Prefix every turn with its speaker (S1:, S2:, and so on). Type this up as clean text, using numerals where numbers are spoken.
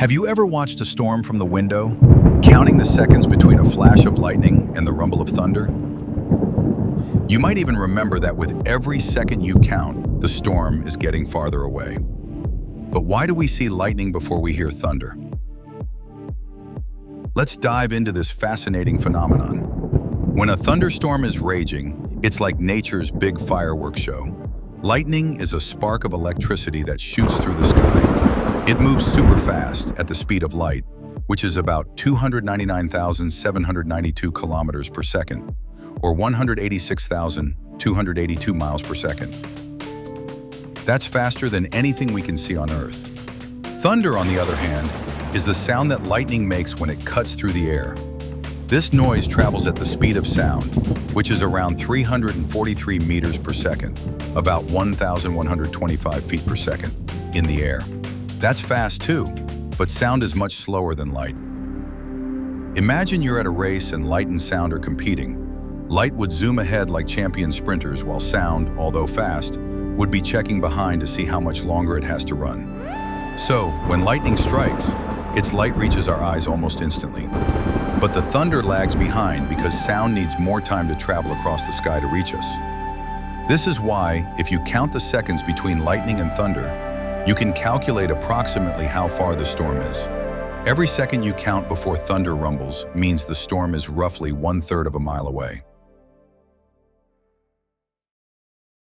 S1: Have you ever watched a storm from the window, counting the seconds between a flash of lightning and the rumble of thunder? You might even remember that with every second you count, the storm is getting farther away. But why do we see lightning before we hear thunder? Let's dive into this fascinating phenomenon. When a thunderstorm is raging, it's like nature's big fireworks show. Lightning is a spark of electricity that shoots through the sky. It moves super fast at the speed of light, which is about 299,792 kilometers per second, or 186,282 miles per second. That's faster than anything we can see on Earth. Thunder, on the other hand, is the sound that lightning makes when it cuts through the air. This noise travels at the speed of sound, which is around 343 meters per second, about 1,125 feet per second, in the air. That's fast too, but sound is much slower than light. Imagine you're at a race and light and sound are competing. Light would zoom ahead like champion sprinters, while sound, although fast, would be checking behind to see how much longer it has to run. So, when lightning strikes, its light reaches our eyes almost instantly. But the thunder lags behind because sound needs more time to travel across the sky to reach us. This is why, if you count the seconds between lightning and thunder, you can calculate approximately how far the storm is. Every second you count before thunder rumbles means the storm is roughly 1/3 of a mile away.